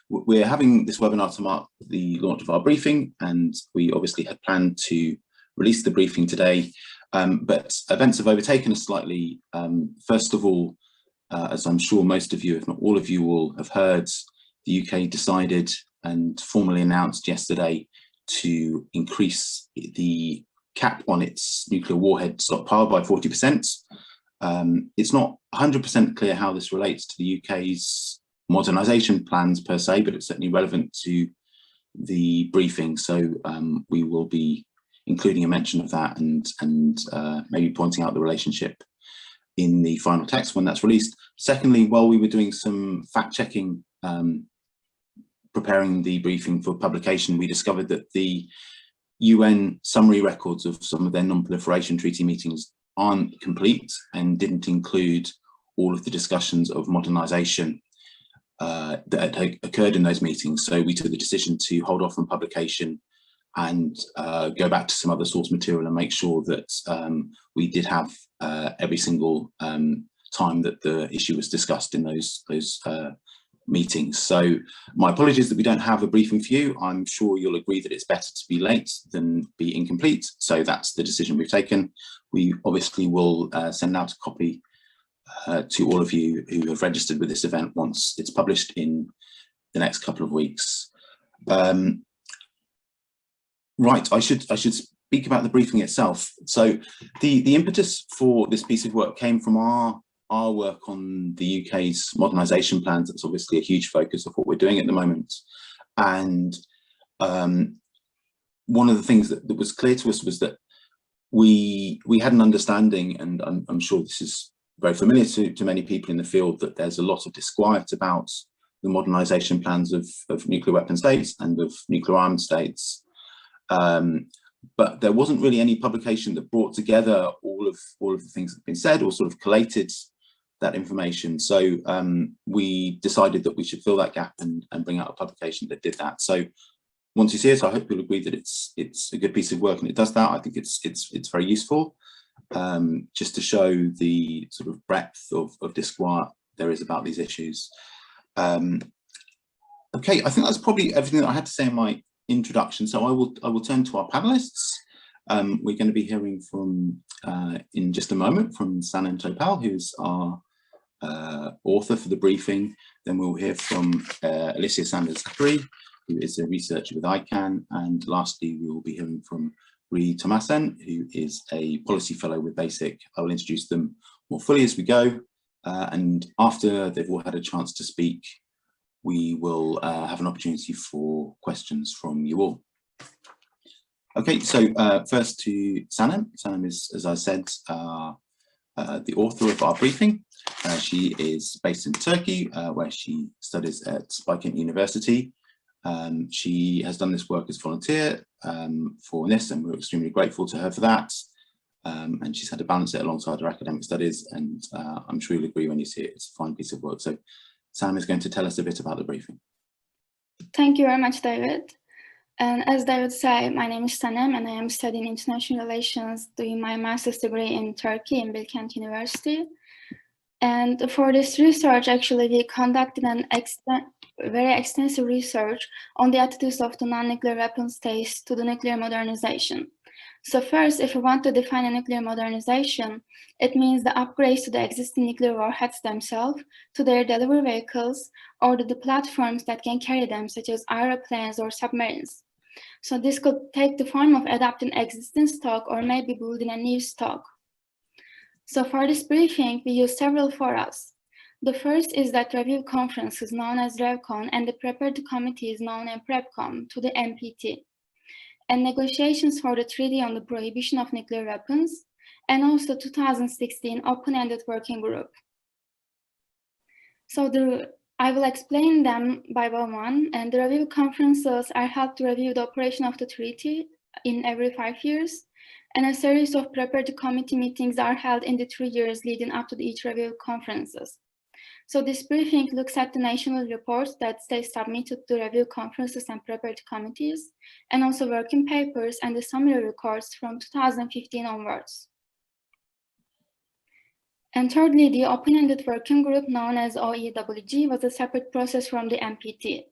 We're having this webinar to mark the launch of our briefing, and we obviously had planned to release the briefing today, but events have overtaken us slightly. First of all, as I'm sure most of you, if not all of you, will have heard, the UK decided and formally announced yesterday to increase the cap on its nuclear warhead stockpile by 40%. It's not 100% clear how this relates to the UK's modernisation plans per se, but it's certainly relevant to the briefing. So we will be including a mention of that and maybe pointing out the relationship in the final text when that's released. Secondly, while we were doing some fact-checking, preparing the briefing for publication, we discovered that the UN summary records of some of their non-proliferation treaty meetings aren't complete and didn't include all of the discussions of modernisation that had occurred in those meetings. So we took the decision to hold off on publication and go back to some other source material and make sure that we did have every single time that the issue was discussed in those meetings. So my apologies that we don't have a briefing for you. I'm sure you'll agree that it's better to be late than be incomplete. So that's the decision we've taken. We obviously will send out a copy to all of you who have registered with this event once it's published in the next couple of weeks. Right, I should speak about the briefing itself. So the impetus for this piece of work came from our work on the UK's modernisation plans. That's obviously a huge focus of what we're doing at the moment. And one of the things that was clear to us was that we had an understanding, and I'm sure this is very familiar to many people in the field, that there's a lot of disquiet about the modernisation plans of nuclear weapon states and of nuclear armed states. But there wasn't really any publication that brought together all of the things that have been said or sort of collated that information. So we decided that we should fill that gap and bring out a publication that did that. So once you see it, I hope you'll agree that it's a good piece of work and it does that. I think it's very useful, just to show the sort of breadth of disquiet there is about these issues. Okay, I think that's probably everything that I had to say in my introduction. So I will turn to our panelists. We're going to be hearing from in just a moment from Sanem Topal, who's our author for the briefing. Then we'll hear from Alicia Sanders-Zachary, who is a researcher with ICAN, and lastly we will be hearing from Thomason, who is a policy fellow with BASIC. I will introduce them more fully as we go, and after they've all had a chance to speak, we will have an opportunity for questions from you all. Okay, so first to Sanem. Sanem is, as I said, the author of our briefing. She is based in Turkey, where she studies at Trident University. She has done this work as volunteer for NIST, and we're extremely grateful to her for that. And she's had to balance it alongside her academic studies, and I'm sure you'll agree when you see it, it's a fine piece of work. So Sam is going to tell us a bit about the briefing. Thank you very much, David. And as David said, my name is Sanem, and I am studying international relations, doing my master's degree in Turkey in Bilkent University. And for this research, actually, we conducted an very extensive research on the attitudes of the non-nuclear weapon states to the nuclear modernization. So first, if we want to define a nuclear modernization, it means the upgrades to the existing nuclear warheads themselves, to their delivery vehicles, or to the platforms that can carry them, such as aeroplanes or submarines. So this could take the form of adapting existing stock or maybe building a new stock. So for this briefing, we use several forums. The first is that review conference is known as RevCon, and the preparatory committee is known as PrepCom to the NPT. And negotiations for the Treaty on the Prohibition of Nuclear Weapons, and also 2016 Open-Ended Working Group. So I will explain them by one, and the review conferences are held to review the operation of the treaty in every 5 years, and a series of preparatory committee meetings are held in the 3 years leading up to each review conferences. So this briefing looks at the national reports that states submitted to review conferences and preparatory committees, and also working papers and the summary records from 2015 onwards. And thirdly, the open-ended working group known as OEWG was a separate process from the NPT.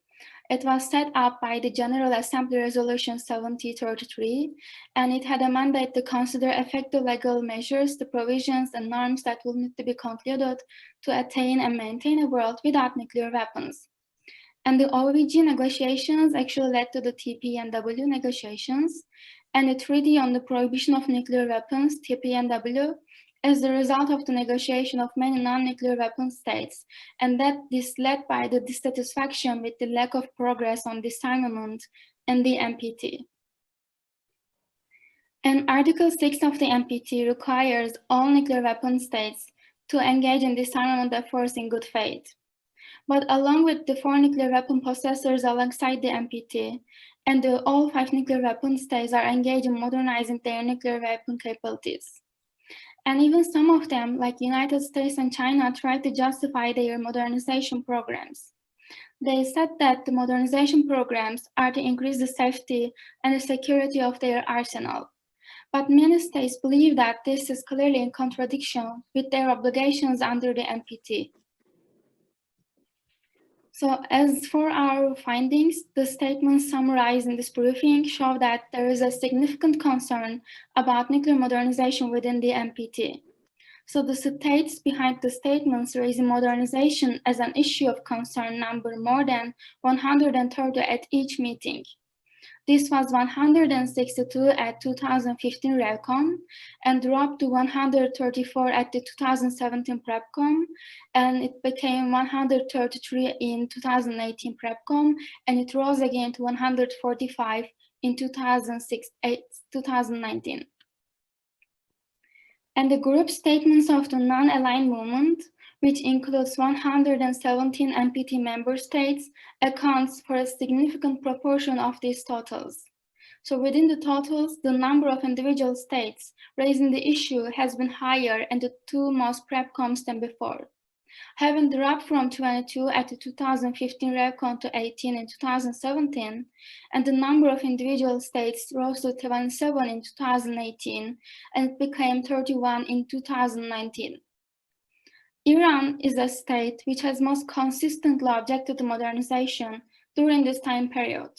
It was set up by the General Assembly Resolution 7033, and it had a mandate to consider effective legal measures, the provisions and norms that will need to be concluded to attain and maintain a world without nuclear weapons. And the OEWG negotiations actually led to the TPNW negotiations, and the Treaty on the Prohibition of Nuclear Weapons, TPNW, as the result of the negotiation of many non-nuclear weapon states, and that this led by the dissatisfaction with the lack of progress on disarmament in the NPT. And Article 6 of the NPT requires all nuclear weapon states to engage in disarmament efforts in good faith. But along with the 4 nuclear weapon possessors alongside the NPT, and all 5 nuclear weapon states are engaged in modernizing their nuclear weapon capabilities. And even some of them, like United States and China, tried to justify their modernization programs. They said that the modernization programs are to increase the safety and the security of their arsenal. But many states believe that this is clearly in contradiction with their obligations under the NPT. So as for our findings, the statements summarized in this briefing show that there is a significant concern about nuclear modernization within the NPT. So the states behind the statements raising modernization as an issue of concern number more than 130 at each meeting. This was 162 at 2015 RevCon and dropped to 134 at the 2017 PrepCon, and it became 133 in 2018 PrepCon, and it rose again to 145 in 2019. And the group statements of the non-aligned movement, which includes 117 NPT member states, accounts for a significant proportion of these totals. So within the totals, the number of individual states raising the issue has been higher in the 2 most PrepCons than before, having dropped from 22 at the 2015 RevCon to 18 in 2017, and the number of individual states rose to 27 in 2018, and it became 31 in 2019. Iran is a state which has most consistently objected to modernization during this time period.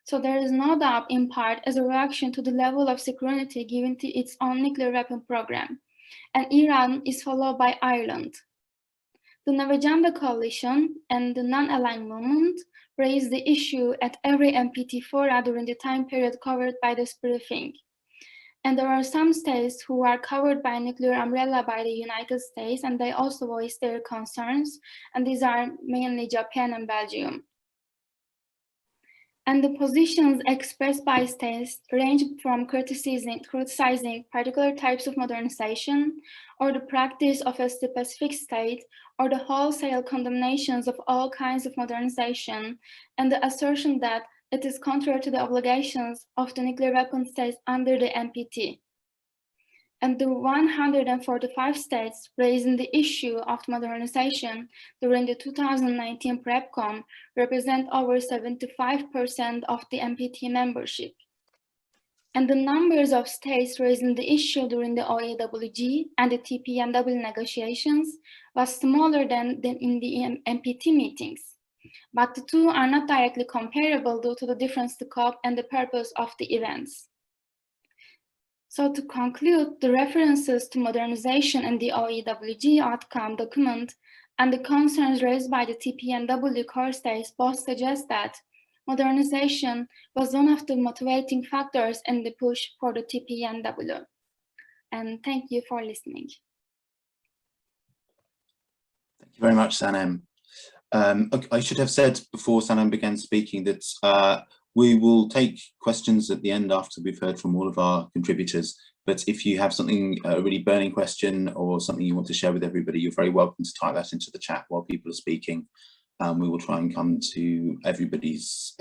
So there is no doubt, in part, as a reaction to the level of security given to its own nuclear weapon program. And Iran is followed by Ireland. The Navajanda Coalition and the non-aligned movement raised the issue at every NPT fora during the time period covered by this briefing. And there are some states who are covered by a nuclear umbrella by the United States, and they also voiced their concerns, and these are mainly Japan and Belgium. And the positions expressed by states range from criticizing particular types of modernization, or the practice of a specific state, or the wholesale condemnations of all kinds of modernization, and the assertion that it is contrary to the obligations of the nuclear weapon states under the NPT. And the 145 states raising the issue of modernization during the 2019 PrepCon represent over 75% of the NPT membership. And the numbers of states raising the issue during the OEWG and the TPNW negotiations was smaller than in the NPT meetings. But the two are not directly comparable due to the different scope and the purpose of the events. So to conclude, the references to modernization in the OEWG outcome document and the concerns raised by the TPNW core states both suggest that modernization was one of the motivating factors in the push for the TPNW. And thank you for listening. Thank you very much, Sanem. I should have said before Sanem began speaking that we will take questions at the end after we've heard from all of our contributors. But if you have something, a really burning question or something you want to share with everybody, you're very welcome to type that into the chat while people are speaking. We will try and come to everybody's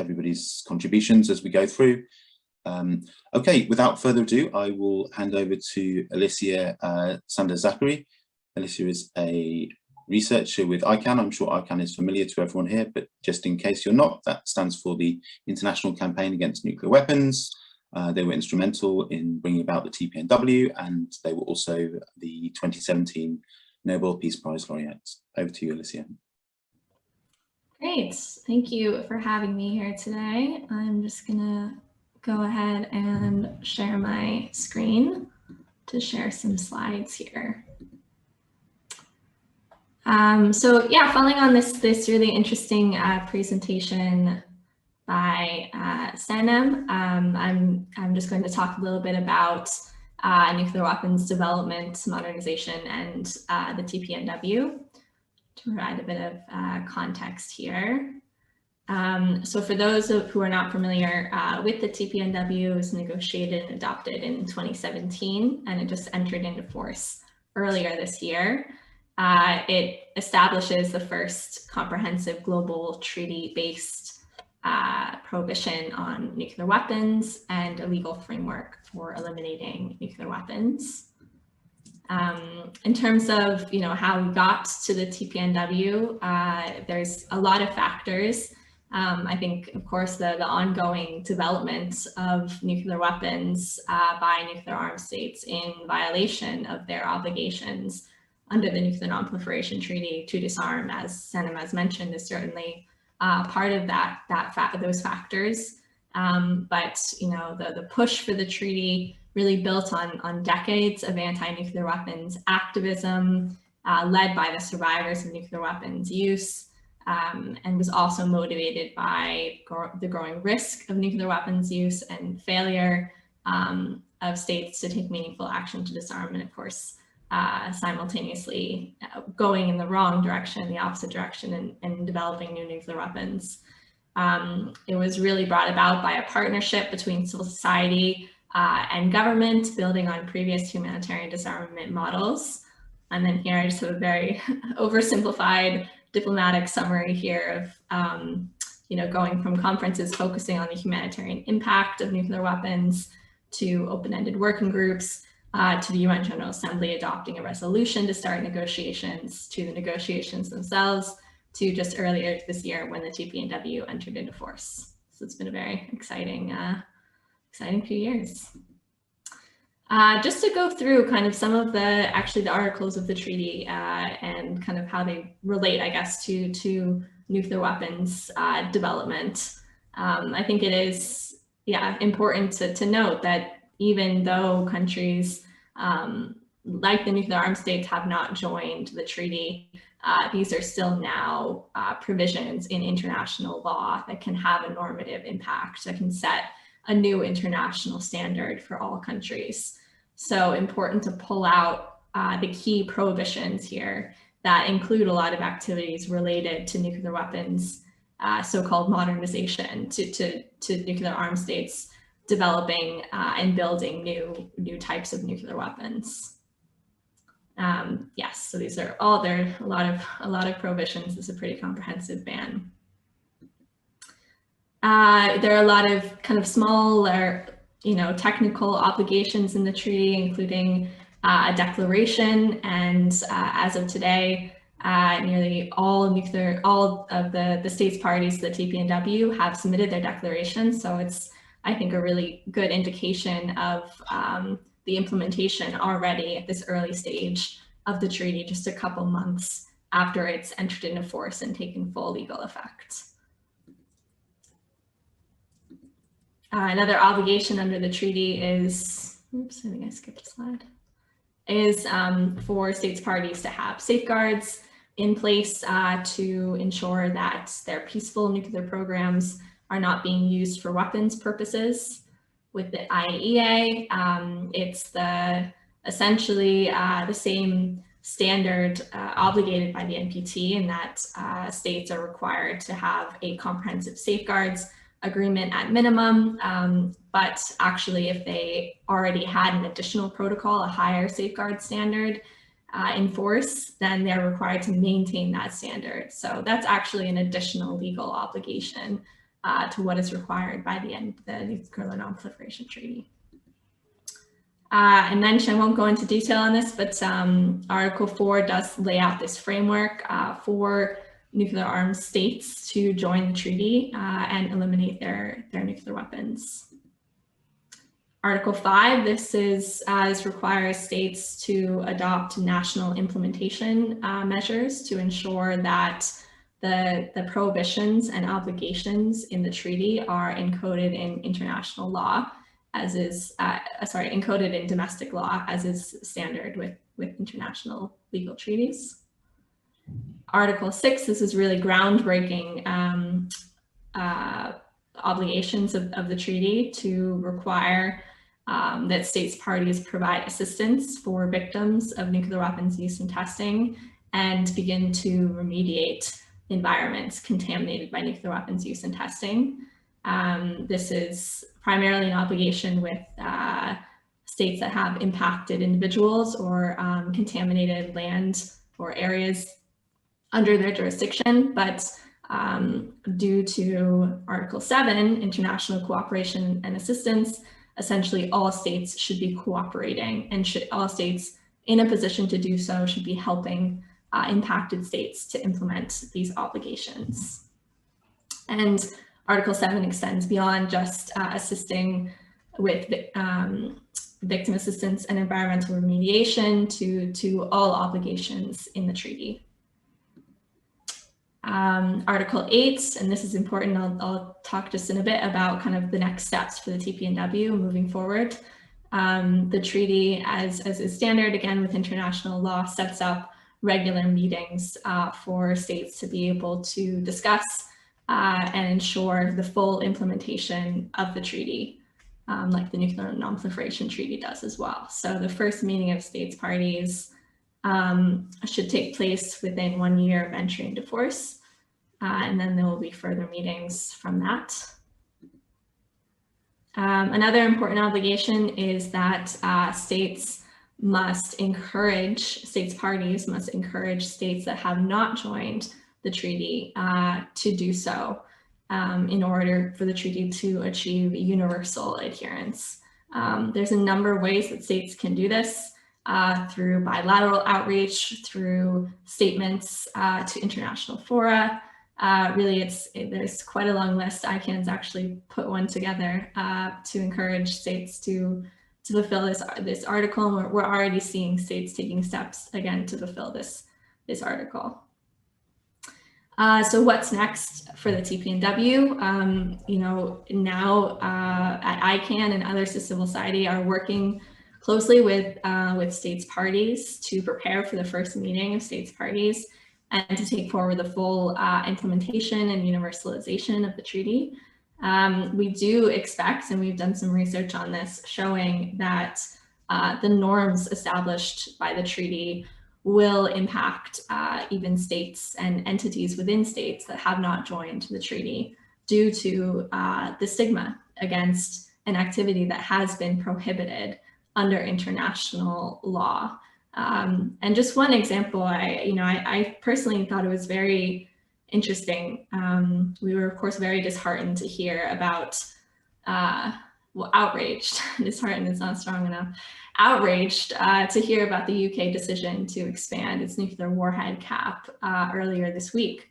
contributions as we go through. Okay, without further ado, I will hand over to Alicia Sander-Zachary. Alicia is a researcher with ICAN. I'm sure ICAN is familiar to everyone here, but just in case you're not, that stands for the International Campaign Against Nuclear Weapons. They were instrumental in bringing about the TPNW, and they were also the 2017 Nobel Peace Prize laureate. Over to you, Alicia. Great, thank you for having me here today. I'm just gonna go ahead and share my screen to share some slides here. So yeah, following on this really interesting presentation by Sanem, I'm just going to talk a little bit about nuclear weapons development, modernization, and the TPNW to provide a bit of context here. So for those who are not familiar with the TPNW, it was negotiated and adopted in 2017, and it just entered into force earlier this year. It establishes the first comprehensive global treaty-based prohibition on nuclear weapons and a legal framework for eliminating nuclear weapons. In terms of how we got to the TPNW, there's a lot of factors. I think, of course, the ongoing development of nuclear weapons by nuclear armed states in violation of their obligations under the Nuclear Non-Proliferation Treaty to disarm, as Sanem has mentioned, is certainly part of those factors. But the push for the treaty really built on decades of anti-nuclear weapons activism led by the survivors of nuclear weapons use, and was also motivated by the growing risk of nuclear weapons use and failure of states to take meaningful action to disarm, and of course simultaneously going in the wrong direction, the opposite direction, and developing new nuclear weapons. It was really brought about by a partnership between civil society and government, building on previous humanitarian disarmament models. And then here I just have a very oversimplified diplomatic summary here of going from conferences focusing on the humanitarian impact of nuclear weapons to open-ended working groups, to the UN General Assembly adopting a resolution to start negotiations, to the negotiations themselves, to just earlier this year when the TPNW entered into force. So it's been a very exciting few years. Just to go through kind of some of the articles of the treaty and kind of how they relate, I guess, to nuclear weapons development. I think it is, important to note that even though countries like the nuclear armed states have not joined the treaty, these are still now provisions in international law that can have a normative impact, that can set a new international standard for all countries. So important to pull out the key prohibitions here that include a lot of activities related to nuclear weapons, so-called modernization, to nuclear armed states developing and building new types of nuclear weapons. Yes, so these are all there. A lot of prohibitions. This is a pretty comprehensive ban. There are a lot of kind of smaller, technical obligations in the treaty, including a declaration. And as of today, nearly all of the states parties to the TPNW have submitted their declarations. So it's, I think, a really good indication of the implementation already at this early stage of the treaty, just a couple months after it's entered into force and taken full legal effect. Another obligation under the treaty is, oops, I think I skipped a slide, is for states parties to have safeguards in place to ensure that their peaceful nuclear programs are not being used for weapons purposes. With the IAEA, it's essentially the same standard obligated by the NPT, in that states are required to have a comprehensive safeguards agreement at minimum, but actually if they already had an additional protocol, a higher safeguard standard in force, then they're required to maintain that standard. So that's actually an additional legal obligation to what is required by the Nuclear Non-Proliferation Treaty. I mentioned, I won't go into detail on this, but Article 4 does lay out this framework for nuclear armed states to join the treaty and eliminate their nuclear weapons. Article 5, this requires states to adopt national implementation measures to ensure that the prohibitions and obligations in the treaty are encoded in international law, as is, encoded in domestic law, as is standard with international legal treaties. Article 6, this is really groundbreaking obligations of the treaty to require that states parties provide assistance for victims of nuclear weapons use and testing and begin to remediate environments contaminated by nuclear weapons use and testing. This is primarily an obligation with states that have impacted individuals or contaminated land or areas under their jurisdiction, but due to Article 7, international cooperation and assistance, essentially all states should be cooperating, and all states in a position to do so should be helping impacted states to implement these obligations. And Article 7 extends beyond just assisting with victim assistance and environmental remediation to all obligations in the treaty. Article 8, and this is important, I'll talk just in a bit about kind of the next steps for the TPNW moving forward. The treaty, as is standard, again, with international law, sets up regular meetings for states to be able to discuss and ensure the full implementation of the treaty, like the Nuclear Non-Proliferation Treaty does as well. So the first meeting of states parties should take place within 1 year of entry into force, and then there will be further meetings from that. Another important obligation is that states parties must encourage states that have not joined the treaty to do so in order for the treaty to achieve universal adherence. There's a number of ways that states can do this. Through bilateral outreach, through statements to international fora. Really, there's quite a long list. ICAN's actually put one together to encourage states to fulfill this article. And we're already seeing states taking steps, again, to fulfill this article. So what's next for the TPNW? You know, now at ICAN and others to civil society are working closely with states parties to prepare for the first meeting of states parties and to take forward the full implementation and universalization of the treaty. We do expect, and we've done some research on this, showing that the norms established by the treaty will impact even states and entities within states that have not joined the treaty due to the stigma against an activity that has been prohibited under international law. And just one example, I personally thought it was very interesting. We were, of course, very disheartened to hear about, well, outraged, disheartened is not strong enough, outraged to hear about the UK decision to expand its nuclear warhead cap earlier this week.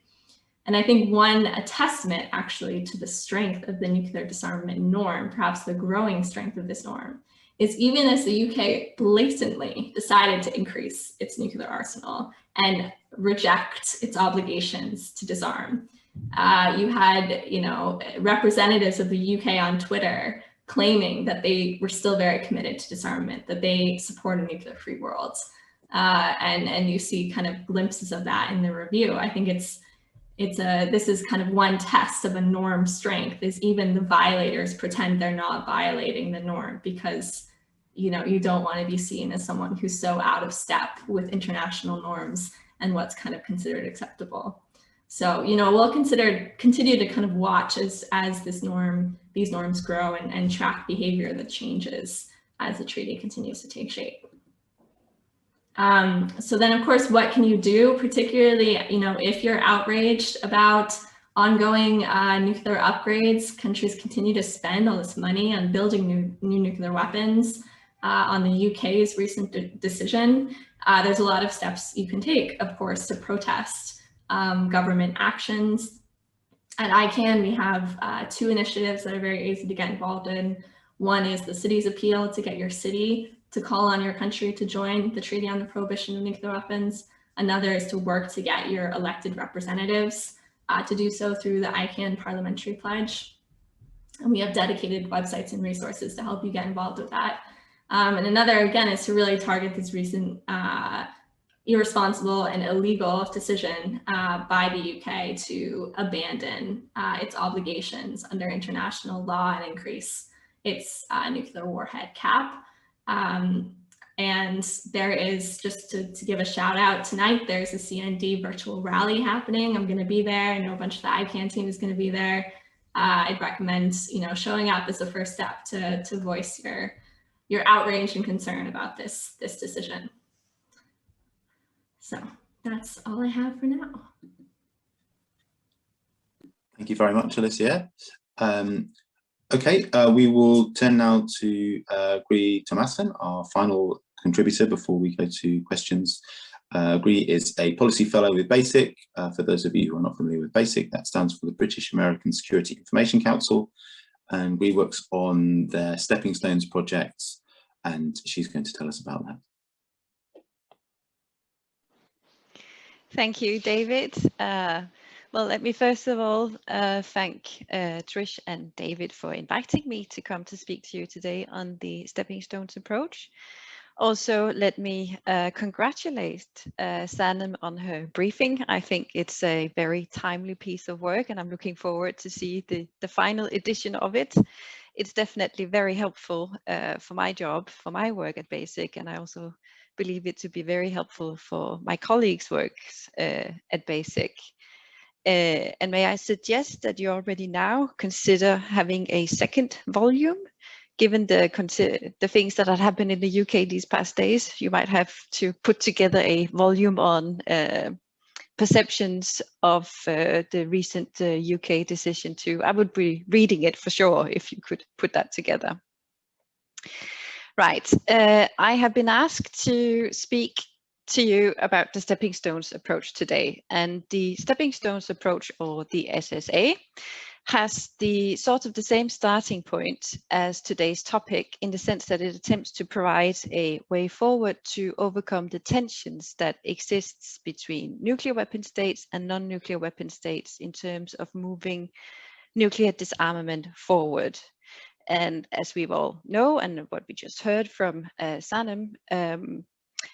And I think a testament actually to the strength of the nuclear disarmament norm, perhaps the growing strength of this norm, is even as the UK blatantly decided to increase its nuclear arsenal and reject its obligations to disarm. You had, representatives of the UK on Twitter claiming that they were still very committed to disarmament, that they support a nuclear-free world. And you see kind of glimpses of that in the review. I think this is kind of one test of a norm strength, is even the violators pretend they're not violating the norm because, you don't want to be seen as someone who's so out of step with international norms and what's kind of considered acceptable. So, we'll continue to kind of watch as these norms grow and track behavior that changes as the treaty continues to take shape. So then, of course, what can you do, particularly, if you're outraged about ongoing nuclear upgrades? Countries continue to spend all this money on building new nuclear weapons. On the UK's recent decision, there's a lot of steps you can take, of course, to protest government actions. At ICAN, we have 2 initiatives that are very easy to get involved in. One is the city's appeal to get your city to call on your country to join the Treaty on the Prohibition of Nuclear Weapons. Another is to work to get your elected representatives to do so through the ICAN Parliamentary Pledge. And we have dedicated websites and resources to help you get involved with that. And another, again, is to really target this recent irresponsible and illegal decision by the UK to abandon its obligations under international law and increase its nuclear warhead cap. And there is, just to give a shout out tonight, there's a CND virtual rally happening. I'm going to be there. I know a bunch of the ICAN team is going to be there. I'd recommend, showing up as a first step to voice your outrage and concern about this decision. So that's all I have for now. Thank you very much, Alicia. Okay, we will turn now to Gry Thomason, our final contributor before we go to questions. Gry is a policy fellow with BASIC. For those of you who are not familiar with BASIC, that stands for the British American Security Information Council. And Gry works on their Stepping Stones projects, and she's going to tell us about that. Thank you, David. Well, let me first of all thank Trish and David for inviting me to come to speak to you today on the Stepping Stones approach. Also, let me congratulate Sanam on her briefing. I think it's a very timely piece of work, and I'm looking forward to see the final edition of it. It's definitely very helpful for my job, for my work at BASIC, and I also believe it to be very helpful for my colleagues' work at BASIC. And may I suggest that you already now consider having a second volume, given the things that have happened in the UK these past days. You might have to put together a volume on perceptions of the recent UK decision too. I would be reading it for sure if you could put that together. Right, I have been asked to speak to you about the Stepping Stones approach today, and the Stepping Stones approach, or the SSA, has the sort of the same starting point as today's topic, in the sense that it attempts to provide a way forward to overcome the tensions that exists between nuclear weapon states and non-nuclear weapon states in terms of moving nuclear disarmament forward. And as we all know, and what we just heard from Sanam,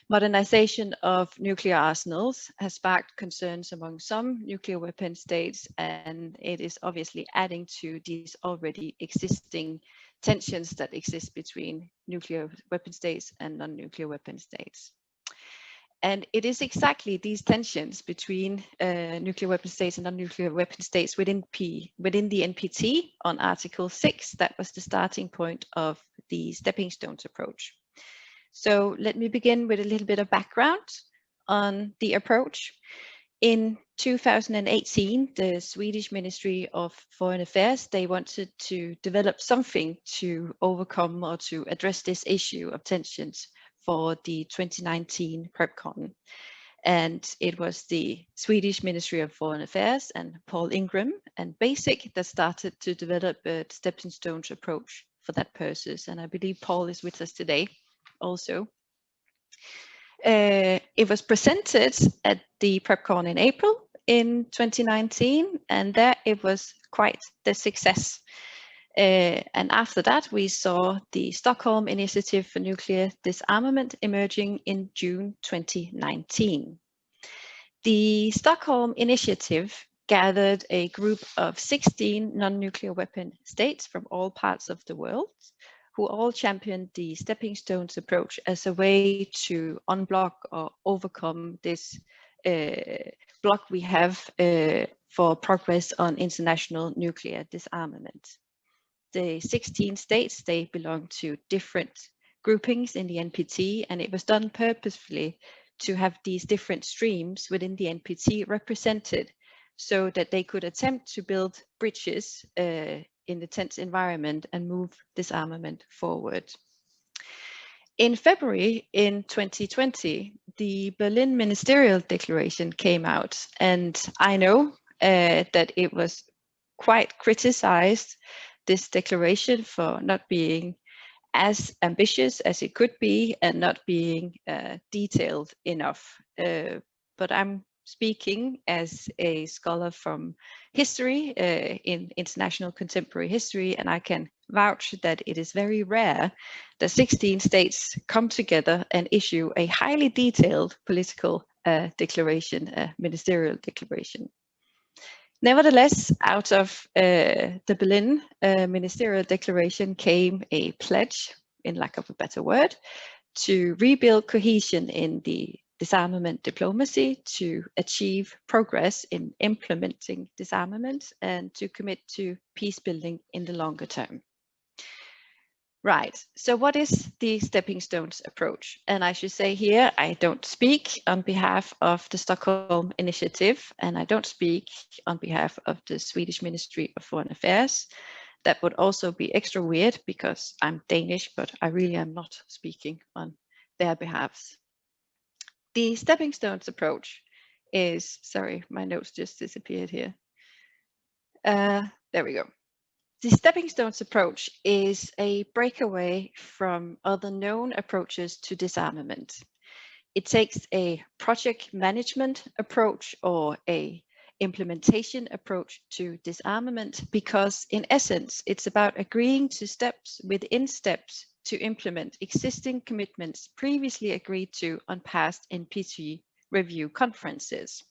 modernization of nuclear arsenals has sparked concerns among some nuclear weapon states, and it is obviously adding to these already existing tensions that exist between nuclear weapon states and non-nuclear weapon states. And it is exactly these tensions between nuclear weapon states and non-nuclear weapon states within the NPT on Article 6 that was the starting point of the Stepping Stones approach. So let me begin with a little bit of background on the approach. In 2018, the Swedish Ministry of Foreign Affairs, they wanted to develop something to overcome or to address this issue of tensions for the 2019 PrepCon. And it was the Swedish Ministry of Foreign Affairs and Paul Ingram and BASIC that started to develop a Stepping Stones approach for that purpose. And I believe Paul is with us today also. It was presented at the PrepCon in April in 2019, and there it was quite the success. And after that, we saw the Stockholm Initiative for Nuclear Disarmament emerging in June 2019. The Stockholm Initiative gathered a group of 16 non-nuclear weapon states from all parts of the world, who all championed the Stepping Stones approach as a way to unblock or overcome this block we have for progress on international nuclear disarmament. The 16 states, they belong to different groupings in the NPT, and it was done purposefully to have these different streams within the NPT represented so that they could attempt to build bridges in the tense environment and move disarmament forward. In February in 2020, the Berlin Ministerial Declaration came out, and I know that it was quite criticized, this declaration for not being as ambitious as it could be and not being detailed enough. But I'm speaking as a scholar from history in international contemporary history, and I can vouch that it is very rare that 16 states come together and issue a highly detailed political declaration, a ministerial declaration. Nevertheless, out of the Berlin ministerial declaration came a pledge, in lack of a better word, to rebuild cohesion in the disarmament diplomacy, to achieve progress in implementing disarmament, and to commit to peace building in the longer term. Right, so what is the stepping stones approach? And I should say here, I don't speak on behalf of the Stockholm Initiative, and I don't speak on behalf of the Swedish Ministry of Foreign Affairs. That would also be extra weird because I'm Danish, but I really am not speaking on their behalves. The stepping stones approach is, sorry, my notes just disappeared here. There we go. The stepping stones approach is a breakaway from other known approaches to disarmament. It takes a project management approach or a implementation approach to disarmament because in essence, it's about agreeing to steps within steps to implement existing commitments previously agreed to on past NPT review conferences.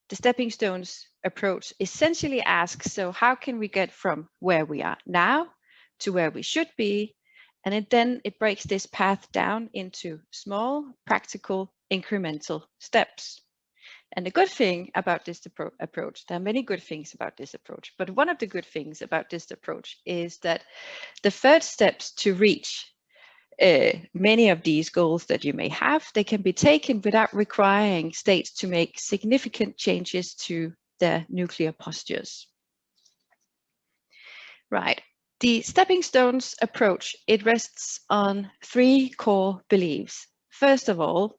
The stepping stones approach essentially asks, so how can we get from where we are now to where we should be? And then it breaks this path down into small, practical, incremental steps. And the good thing about this approach, there are many good things about this approach, but one of the good things about this approach is that the first steps to reach many of these goals that you may have, they can be taken without requiring states to make significant changes to their nuclear postures. Right. The stepping stones approach, it rests on three core beliefs. First of all,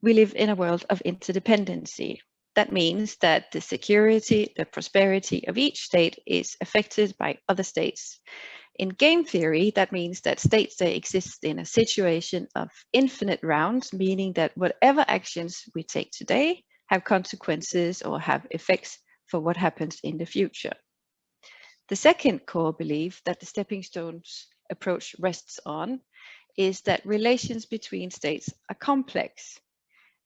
we live in a world of interdependency. That means that the security, the prosperity of each state is affected by other states. In game theory, that means that states they exist in a situation of infinite rounds, meaning that whatever actions we take today have consequences or have effects for what happens in the future. The second core belief that the stepping stones approach rests on is that relations between states are complex.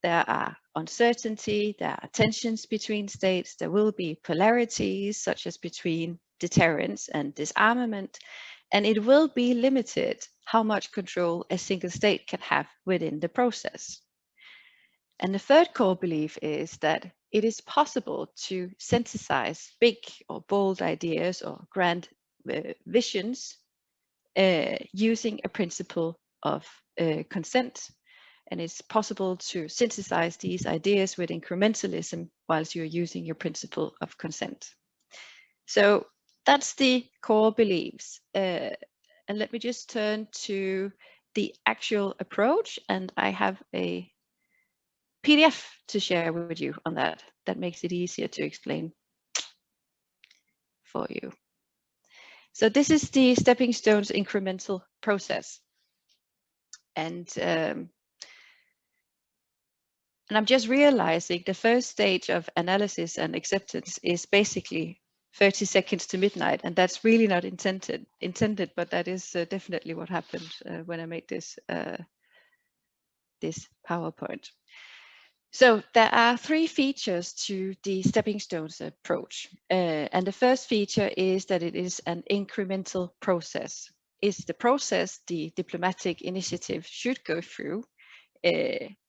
There are uncertainty, there are tensions between states, there will be polarities such as between deterrence and disarmament, and it will be limited how much control a single state can have within the process. And the third core belief is that it is possible to synthesize big or bold ideas or grand visions using a principle of consent. And it's possible to synthesize these ideas with incrementalism whilst you're using your principle of consent. So that's the core beliefs. And let me just turn to the actual approach, and I have a PDF to share with you on that. That makes it easier to explain for you. So this is the stepping stones incremental process. And I'm just realizing the first stage of analysis and acceptance is basically 30 seconds to midnight, and that's really not intended, but that is definitely what happened when I made this this PowerPoint. So there are three features to the stepping stones approach, and the first feature is that it is an incremental process. It's the process the diplomatic initiative should go through.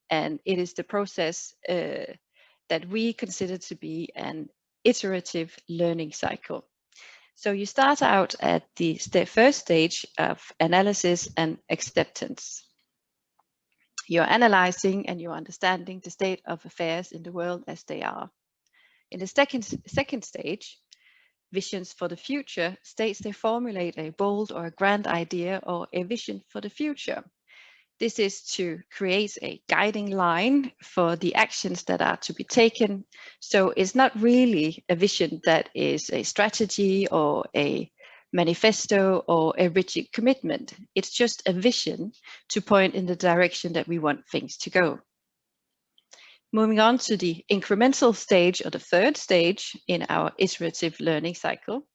And it is the process that we consider to be an iterative learning cycle. So you start out at the first stage of analysis and acceptance. You're analyzing and you're understanding the state of affairs in the world as they are. In the second stage, visions for the future, states they formulate a bold or a grand idea or a vision for the future. This is to create a guiding line for the actions that are to be taken. So it's not really a vision that is a strategy or a manifesto or a rigid commitment. It's just a vision to point in the direction that we want things to go. Moving on to the incremental stage, or the third stage in our iterative learning cycle.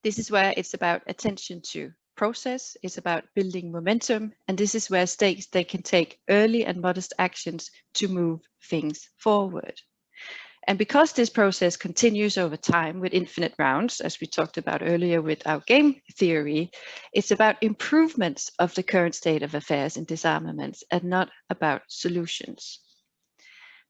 This is where it's about attention to process, it's about building momentum, and this is where states they can take early and modest actions to move things forward. And because this process continues over time with infinite rounds, as we talked about earlier with our game theory, it's about improvements of the current state of affairs in disarmaments and not about solutions.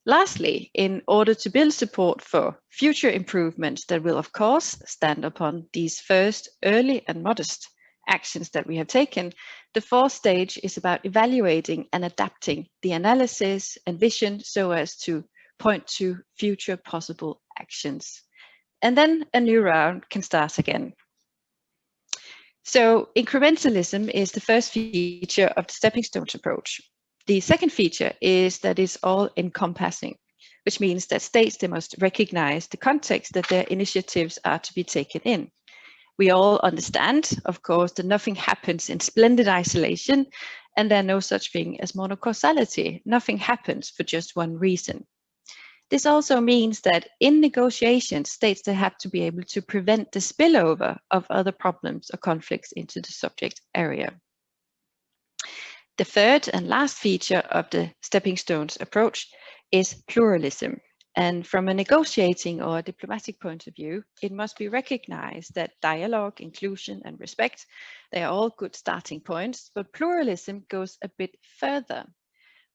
Lastly, in order to build support for future improvements that will, of course, stand upon these first early and modest actions that we have taken, the fourth stage is about evaluating and adapting the analysis and vision so as to point to future possible actions. And then a new round can start again. So incrementalism is the first feature of the stepping stones approach. The second feature is that it's all encompassing, which means that states they must recognize the context that their initiatives are to be taken in. We all understand, of course, that nothing happens in splendid isolation, and there's no such thing as monocausality. Nothing happens for just one reason. This also means that in negotiations, states they have to be able to prevent the spillover of other problems or conflicts into the subject area. The third and last feature of the stepping stones approach is pluralism. And from a negotiating or a diplomatic point of view, it must be recognized that dialogue, inclusion, and respect, they are all good starting points, but pluralism goes a bit further.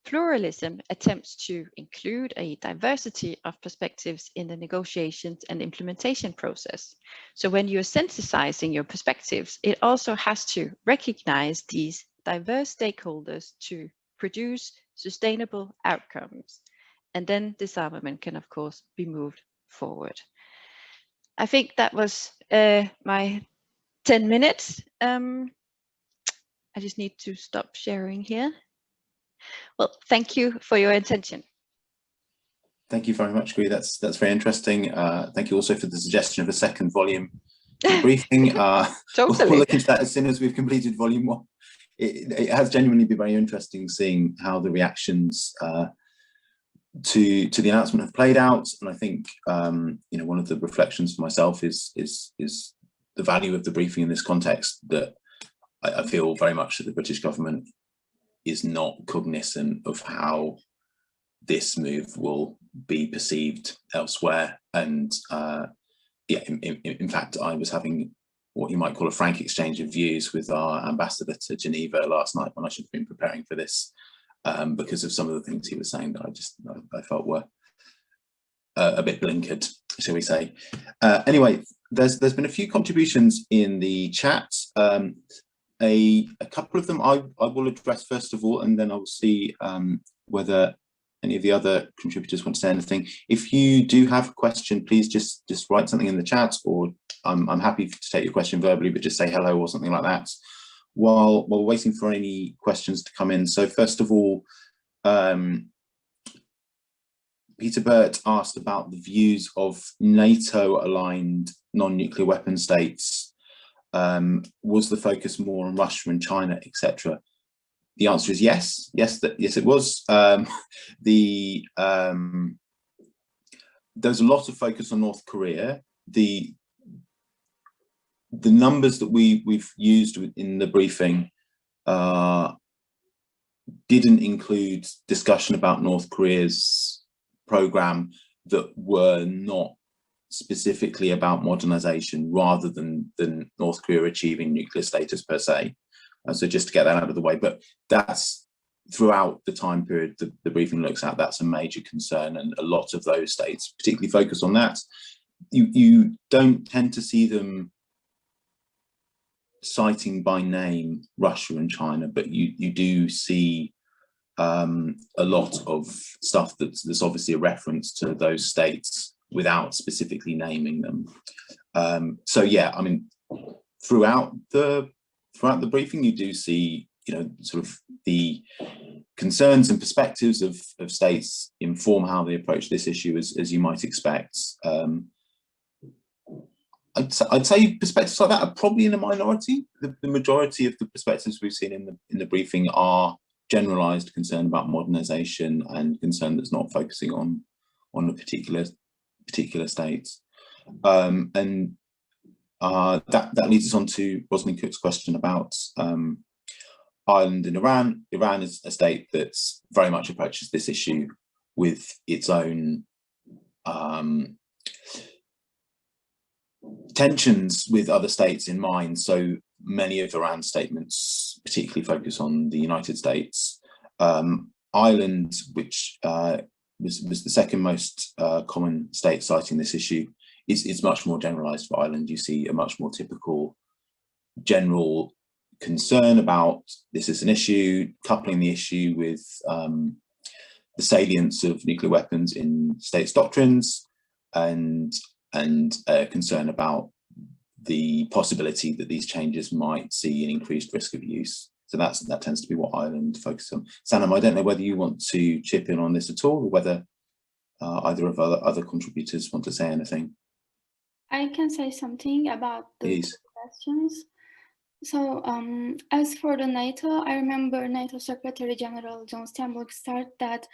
Pluralism attempts to include a diversity of perspectives in the negotiations and implementation process. So when you're synthesizing your perspectives, it also has to recognize these diverse stakeholders to produce sustainable outcomes. And then disarmament can, of course, be moved forward. I think that was my 10 minutes. I just need to stop sharing here. Well, thank you for your attention. Thank you very much, Gui. That's very interesting. Thank you also for the suggestion of a second volume to the briefing. Totally. We'll look into that as soon as we've completed volume 1. It has genuinely been very interesting seeing how the reactions to the announcement have played out, and I think you know, one of the reflections for myself is the value of the briefing in this context. That I feel very much that the British government is not cognizant of how this move will be perceived elsewhere, and yeah, in fact, I was having what you might call a frank exchange of views with our ambassador to Geneva last night when I should have been preparing for this, because of some of the things he was saying that I felt were a bit blinkered, shall we say. Anyway, there's been a few contributions in the chat. A couple of them I will address first of all, and then I will see whether any of the other contributors want to say anything. If you do have a question, please just write something in the chat, or I'm happy to take your question verbally, but just say hello or something like that while waiting for any questions to come in. So first of all, Peter Burt asked about the views of NATO-aligned non-nuclear weapon states. Was the focus more on Russia and China, etc.? The answer is yes. Yes, it was. There's a lot of focus on North Korea. The numbers that we've used in the briefing didn't include discussion about North Korea's program that were not specifically about modernization, rather than North Korea achieving nuclear status per se. So just to get that out of the way, but that's throughout the time period the briefing looks at, that's a major concern, and a lot of those states particularly focus on that. You don't tend to see them citing by name Russia and China, but you do see a lot of stuff that's obviously a reference to those states without specifically naming them. So yeah, I mean, throughout the briefing, you do see, you know, sort of the concerns and perspectives of states inform how they approach this issue, as you might expect. I'd say perspectives like that are probably in a minority. The majority of the perspectives we've seen in the briefing are generalized concern about modernization and concern that's not focusing on a particular states. That leads us on to Rosalind Cook's question about Ireland and Iran. Iran is a state that's very much approaches this issue with its own tensions with other states in mind. So many of Iran's statements particularly focus on the United States. Ireland, which was the second most common state citing this issue, is much more generalized for Ireland. You see a much more typical general concern about this is an issue, coupling the issue with the salience of nuclear weapons in states' doctrines, and concern about the possibility that these changes might see an increased risk of use. So that tends to be what Ireland focuses on. Sanam, I don't know whether you want to chip in on this at all, or whether either of other contributors want to say anything. I can say something about the questions. So as for the NATO, I remember NATO Secretary General John Steinbrück said that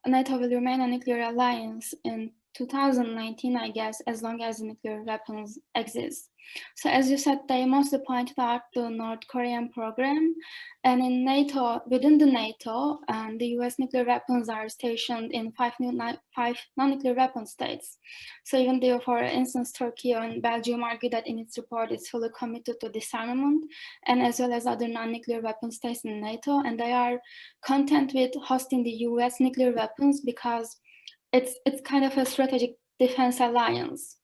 NATO will remain a nuclear alliance in 2019, I guess, as long as nuclear weapons exist. So as you said, they mostly pointed out the North Korean program, and in NATO, within the NATO, the US nuclear weapons are stationed in five non-nuclear weapon states. So even though, for instance, Turkey and Belgium argue that in its report it's fully committed to disarmament, and as well as other non-nuclear weapon states in NATO, and they are content with hosting the US nuclear weapons because it's kind of a strategic defense alliance.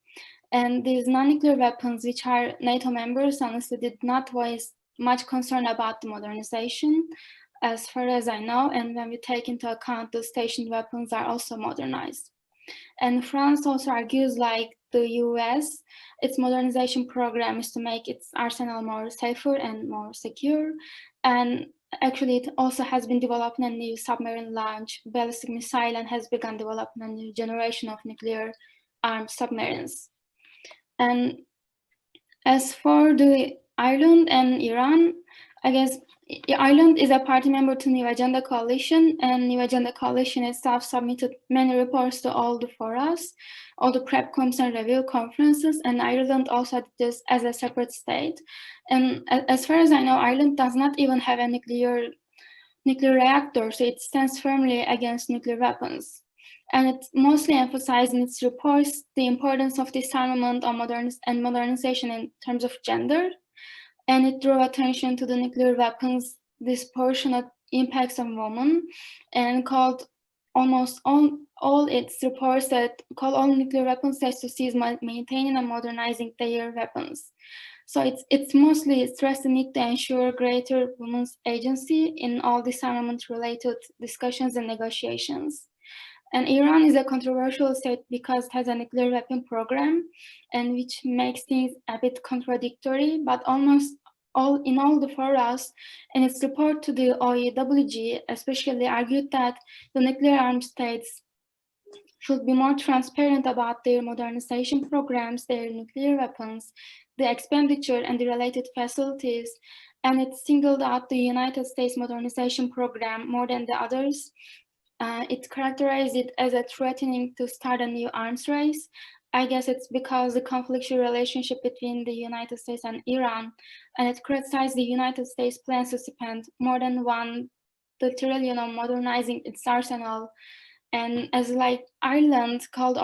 And these non-nuclear weapons, which are NATO members, honestly did not voice much concern about the modernization, as far as I know. And when we take into account the stationed weapons are also modernized. And France also argues, like the US, its modernization program is to make its arsenal more safer and more secure. And actually, it also has been developing a new submarine launch ballistic missile and has begun developing a new generation of nuclear armed submarines. And as for the Ireland and Iran, I guess Ireland is a party member to New Agenda Coalition, and New Agenda Coalition itself submitted many reports to all the forums, all the prep comps and review conferences, and Ireland also did this as a separate state. And as far as I know, Ireland does not even have a nuclear reactor, so it stands firmly against nuclear weapons. And it mostly emphasized in its reports the importance of disarmament and modernization in terms of gender. And it drew attention to the nuclear weapons disproportionate impacts on women, and called almost all its reports that call all nuclear weapon states to cease maintaining and modernizing their weapons. So it's mostly stressed the need to ensure greater women's agency in all disarmament-related discussions and negotiations. And Iran is a controversial state because it has a nuclear weapon program, and which makes things a bit contradictory, but almost all the forums in its report to the OEWG especially argued that the nuclear armed states should be more transparent about their modernization programs, their nuclear weapons, the expenditure and the related facilities, and it singled out the United States modernization program more than the others. It characterized it as a threatening to start a new arms race. I guess it's because the conflictual relationship between the United States and Iran, and it criticized the United States plans to spend more than $1 trillion on modernizing its arsenal. And as like Ireland called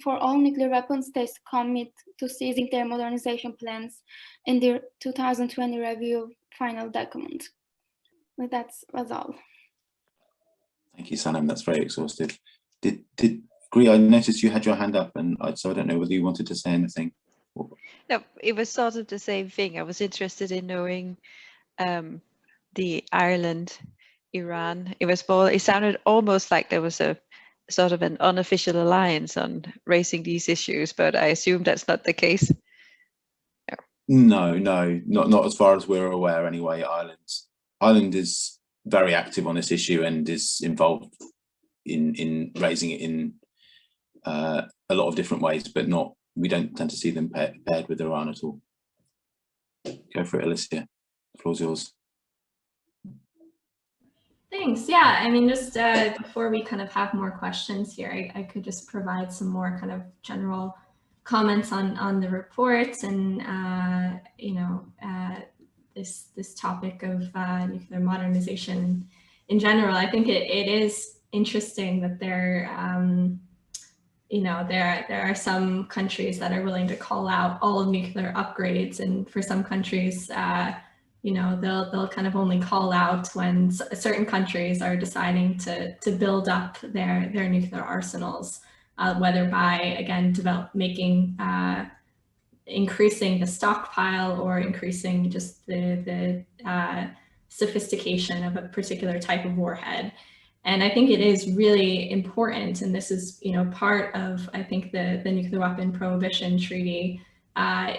for all nuclear weapon states to commit to ceasing their modernization plans in their 2020 review final document. But that was all. Thank you, Sanam. That's very exhaustive. Did Gri, I noticed you had your hand up, and so I don't know whether you wanted to say anything. No, it was sort of the same thing. I was interested in knowing the Ireland, Iran. It sounded almost like there was a sort of an unofficial alliance on raising these issues, but I assume that's not the case. No, not as far as we're aware anyway. Ireland is very active on this issue and is involved in raising it in a lot of different ways, but not we don't tend to see them paired with Iran at all. Go for it, Alicia. The floor's yours. Thanks. Yeah, I mean, just before we kind of have more questions here, I could just provide some more kind of general comments on the reports and you know, this topic of nuclear modernization in general. I think it is interesting that there you know, there are some countries that are willing to call out all of nuclear upgrades, and for some countries, you know, they'll kind of only call out when certain countries are deciding to build up their nuclear arsenals, whether by, again, increasing the stockpile or increasing just the sophistication of a particular type of warhead. And I think it is really important, and this is, you know, part of, I think, the Nuclear Weapon Prohibition Treaty,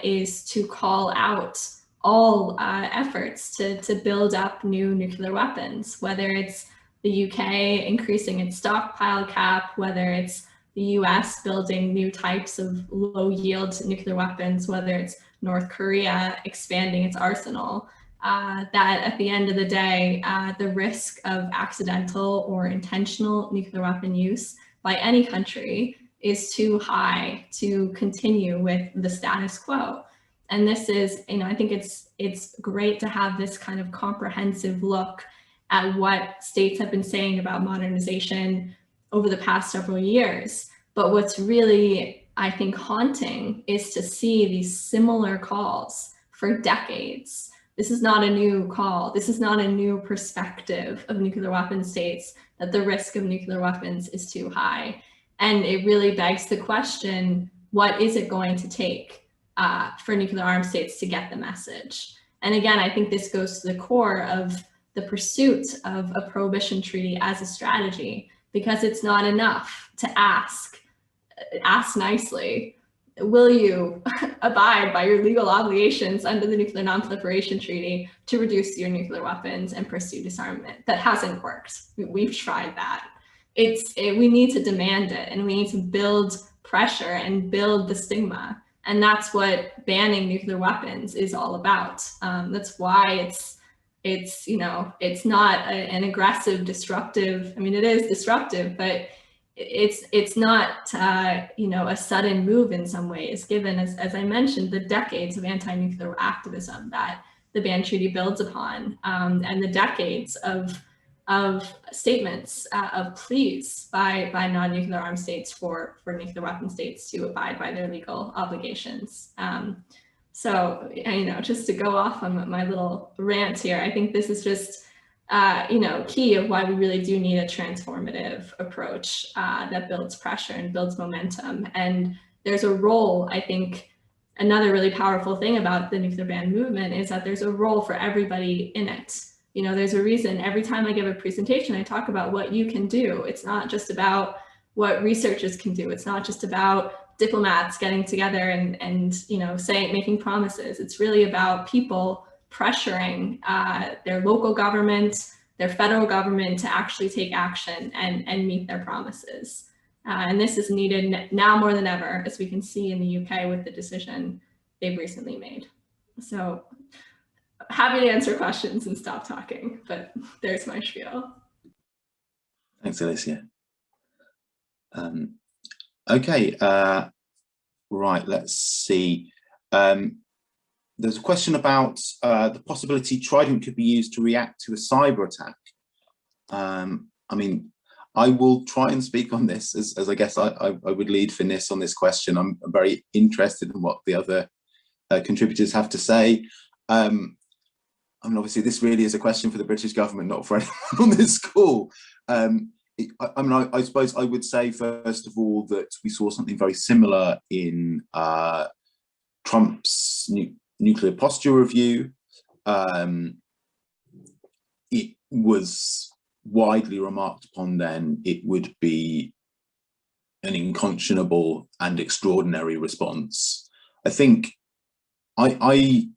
is to call out all efforts to build up new nuclear weapons, whether it's the UK increasing its stockpile cap, whether it's the US building new types of low yield nuclear weapons, whether it's North Korea expanding its arsenal, that at the end of the day, the risk of accidental or intentional nuclear weapon use by any country is too high to continue with the status quo. And this is, you know, I think it's great to have this kind of comprehensive look at what states have been saying about modernization over the past several years. But what's really, I think, haunting is to see these similar calls for decades. This is not a new call. This is not a new perspective of nuclear weapon states, that the risk of nuclear weapons is too high. And it really begs the question, what is it going to take for nuclear armed states to get the message? And again, I think this goes to the core of the pursuit of a prohibition treaty as a strategy, because it's not enough to ask nicely, will you abide by your legal obligations under the Nuclear Non-Proliferation Treaty to reduce your nuclear weapons and pursue disarmament? That hasn't worked. We've tried that. We need to demand it, and we need to build pressure and build the stigma. And that's what banning nuclear weapons is all about. That's why it's you know, it's not an aggressive, destructive. I mean, it is disruptive, but it's not you know, a sudden move in some ways, given, as I mentioned, the decades of anti-nuclear activism that the ban treaty builds upon, and the decades of statements of pleas by non-nuclear armed states for nuclear weapon states to abide by their legal obligations. So, you know, just to go off on my little rant here, I think this is just you know, key of why we really do need a transformative approach that builds pressure and builds momentum. And there's a role, I think, another really powerful thing about the nuclear ban movement is that there's a role for everybody in it. You know, there's a reason every time I give a presentation, I talk about what you can do. It's not just about what researchers can do. It's not just about diplomats getting together and you know, making promises. It's really about people pressuring their local government, their federal government to actually take action and meet their promises. And this is needed now more than ever, as we can see in the UK with the decision they've recently made. So happy to answer questions and stop talking, but there's my spiel. Thanks, Alicia. Okay, right, let's see. There's a question about the possibility Trident could be used to react to a cyber attack. I mean, I will try and speak on this as I guess I would lead for NIS on this question. I'm very interested in what the other contributors have to say. I mean, obviously, this really is a question for the British government, not for anyone on this call. I mean, I suppose I would say, first of all, that we saw something very similar in Trump's nuclear posture review. It was widely remarked upon then it would be an unconscionable and extraordinary response. I think I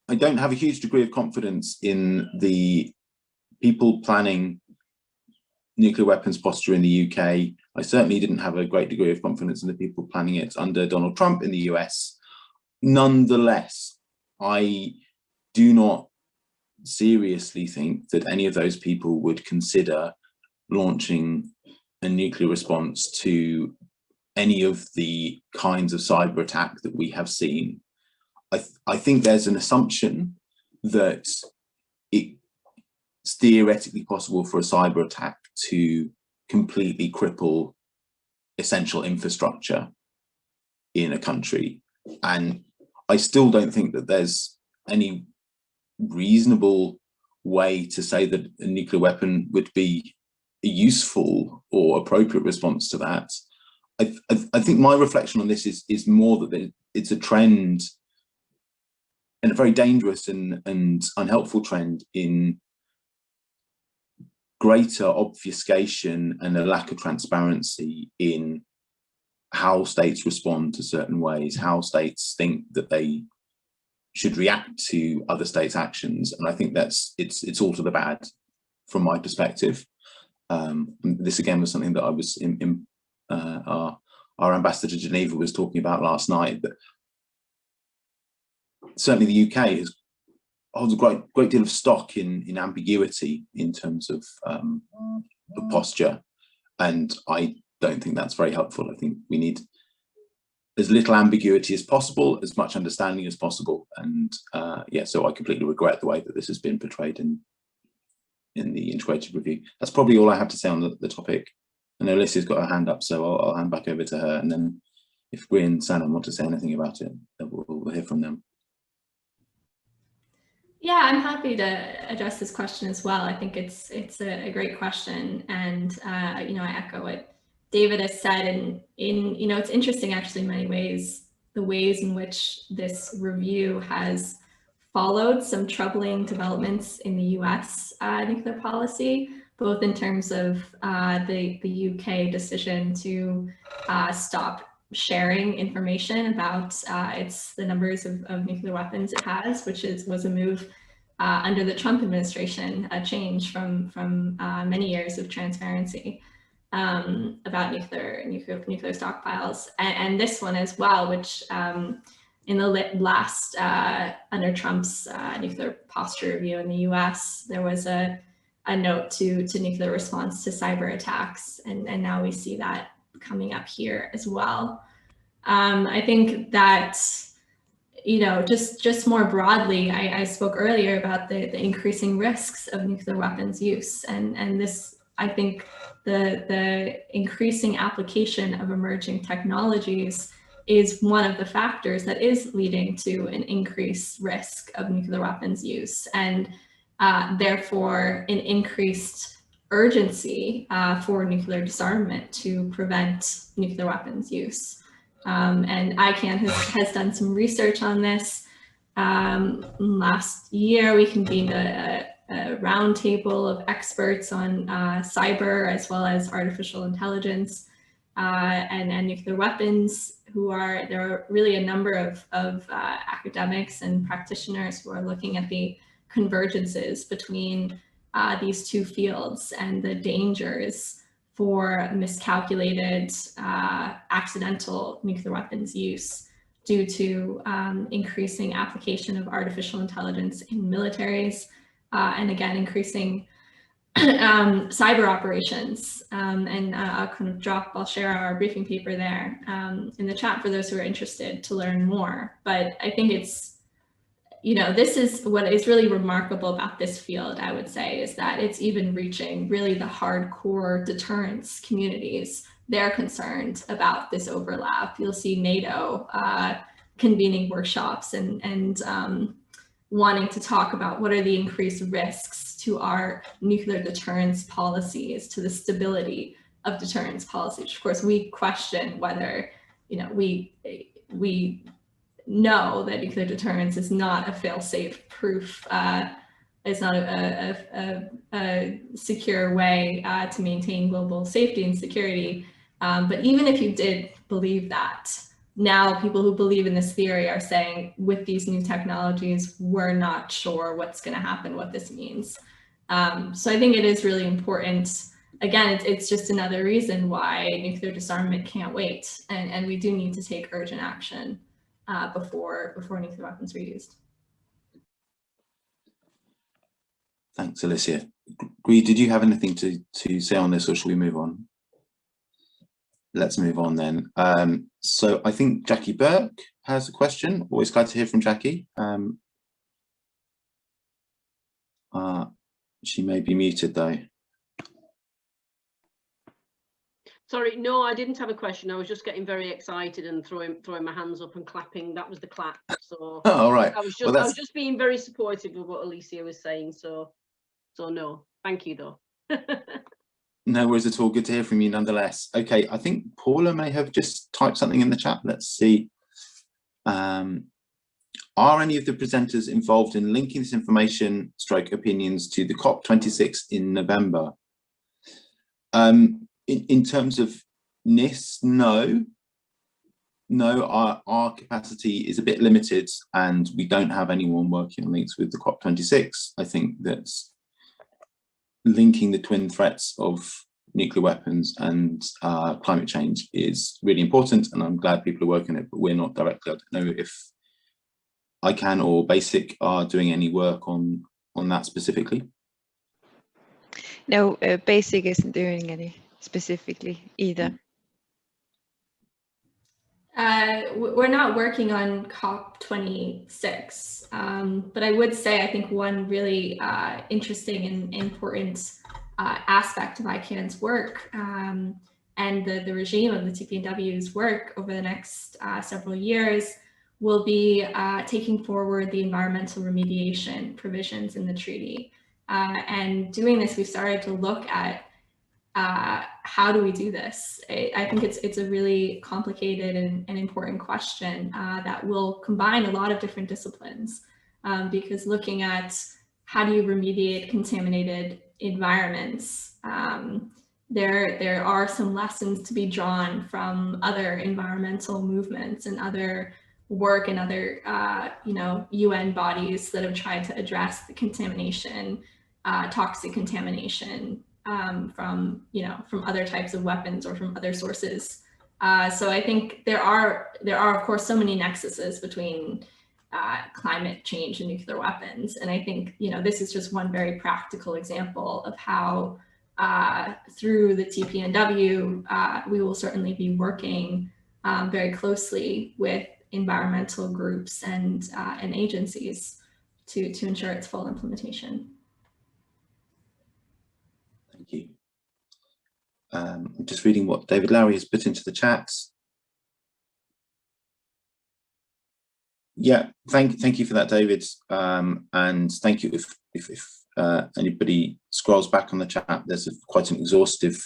don't have a huge degree of confidence in the people planning nuclear weapons posture in the UK. I certainly didn't have a great degree of confidence in the people planning it under Donald Trump in the US. Nonetheless, I do not seriously think that any of those people would consider launching a nuclear response to any of the kinds of cyber attack that we have seen. I think there's an assumption that it's theoretically possible for a cyber attack to completely cripple essential infrastructure in a country. And I still don't think that there's any reasonable way to say that a nuclear weapon would be a useful or appropriate response to that. I think my reflection on this is more that it's a trend, and a very dangerous and unhelpful trend, in greater obfuscation and a lack of transparency in how states respond to certain ways, how states think that they should react to other states' actions. And I think it's all to the bad from my perspective. This again was something that I was our ambassador to Geneva was talking about last night, that certainly the UK holds a great deal of stock in ambiguity in terms of the posture, and I don't think that's very helpful. I think we need as little ambiguity as possible, as much understanding as possible, and yeah, so I completely regret the way that this has been portrayed in the integrated review. That's probably all I have to say on the topic. I know Alicia's got her hand up, so I'll hand back over to her, and then if Gwen and Sanam want to say anything about it, we'll hear from them. Yeah, I'm happy to address this question as well. I think it's a great question, and you know, I echo what David has said, and you know, it's interesting actually in many ways, the ways in which this review has followed some troubling developments in the US nuclear policy, both in terms of the UK decision to stop sharing information about the numbers of nuclear weapons it has, which was a move under the Trump administration, a change from many years of transparency about nuclear stockpiles, and this one as well, which in the last under Trump's nuclear posture review in the US, there was a note to nuclear response to cyber attacks, and now we see that coming up here as well. I think that, you know, just more broadly, I spoke earlier about the increasing risks of nuclear weapons use, and this, I think the increasing application of emerging technologies is one of the factors that is leading to an increased risk of nuclear weapons use, and therefore an increased urgency for nuclear disarmament to prevent nuclear weapons use. And ICAN has done some research on this. Last year, we convened a roundtable of experts on cyber as well as artificial intelligence and nuclear weapons. There are really a number of academics and practitioners who are looking at the convergences between these two fields and the dangers for miscalculated accidental nuclear weapons use due to increasing application of artificial intelligence in militaries, and again, increasing cyber operations. And I'll share our briefing paper there in the chat for those who are interested to learn more. But I think it's, you know, this is what is really remarkable about this field, I would say, is that it's even reaching really the hardcore deterrence communities. They're concerned about this overlap. You'll see NATO convening workshops and wanting to talk about what are the increased risks to our nuclear deterrence policies, to the stability of deterrence policies. Of course, we question whether, you know, we know that nuclear deterrence is not a fail-safe proof, it's not a secure way to maintain global safety and security. But even if you did believe that, now people who believe in this theory are saying, with these new technologies, we're not sure what's going to happen, what this means. So I think it is really important again, it's just another reason why nuclear disarmament can't wait, and we do need to take urgent action before nuclear weapons are used. Thanks, Alicia. Gree, did you have anything to say on this, or shall we move on? Let's move on then. So I think Jackie Burke has a question. Always glad to hear from Jackie. She may be muted though. Sorry, no, I didn't have a question. I was just getting very excited and throwing my hands up and clapping. That was the clap. So oh, all right. I was Well, I was just being very supportive of what Alicia was saying. So no, thank you though. No worries at all. Good to hear from you nonetheless. Okay, I think Paula may have just typed something in the chat. Let's see. Are any of the presenters involved in linking this information / opinions to the COP26 in November? In terms of NIST, no. Our capacity is a bit limited, and we don't have anyone working on links with the COP26. I think that's linking the twin threats of nuclear weapons and climate change is really important, and I'm glad people are working on it, but we're not directly. I don't know if ICAN or BASIC are doing any work on that specifically. No, BASIC isn't doing any specifically either. We're not working on COP26, but I would say I think one really interesting and important aspect of ICAN's work and the regime of the TPNW's work over the next several years will be taking forward the environmental remediation provisions in the treaty. And doing this, we've started to look at how do we do this? I think it's a really complicated and important question that will combine a lot of different disciplines, because looking at how do you remediate contaminated environments, there are some lessons to be drawn from other environmental movements and other work and other UN bodies that have tried to address the contamination, toxic contamination from other types of weapons or from other sources. So I think there are of course so many nexuses between climate change and nuclear weapons, and I think this is just one very practical example of how through the TPNW we will certainly be working very closely with environmental groups and agencies to ensure its full implementation. Thank you. I'm just reading what David Lowry has put into the chat. Yeah, thank you for that, David, and thank you. If anybody scrolls back on the chat, there's quite an exhaustive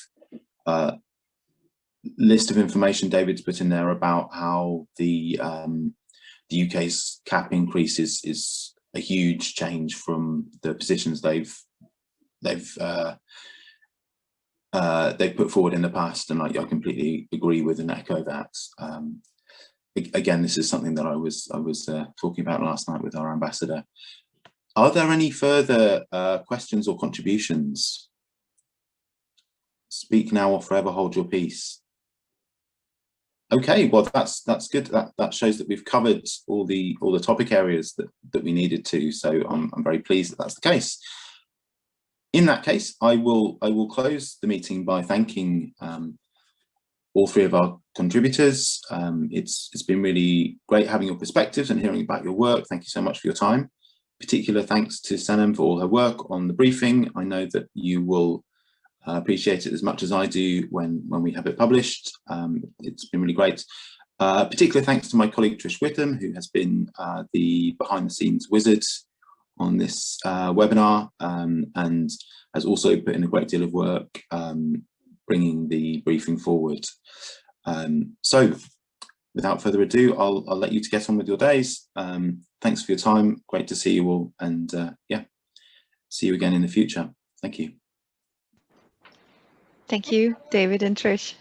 list of information David's put in there about how the UK's cap increase is a huge change from the positions they've put forward in the past, and I completely agree with and echo that. Again, this is something that I was talking about last night with our ambassador. Are there any further questions or contributions? Speak now or forever hold your peace. Okay, well that's good. That shows that we've covered all the topic areas that we needed to. So I'm very pleased that that's the case. In that case, I will close the meeting by thanking all three of our contributors. It's been really great having your perspectives and hearing about your work. Thank you so much for your time. Particular thanks to Sanam for all her work on the briefing. I know that you will appreciate it as much as I do when we have it published. It's been really great. Particular thanks to my colleague Trish Whittam, who has been the behind-the-scenes wizard on this webinar, and has also put in a great deal of work bringing the briefing forward. So without further ado, I'll let you to get on with your days. Thanks for your time. Great to see you all, and yeah, see you again in the future. Thank you. Thank you, David and Trish.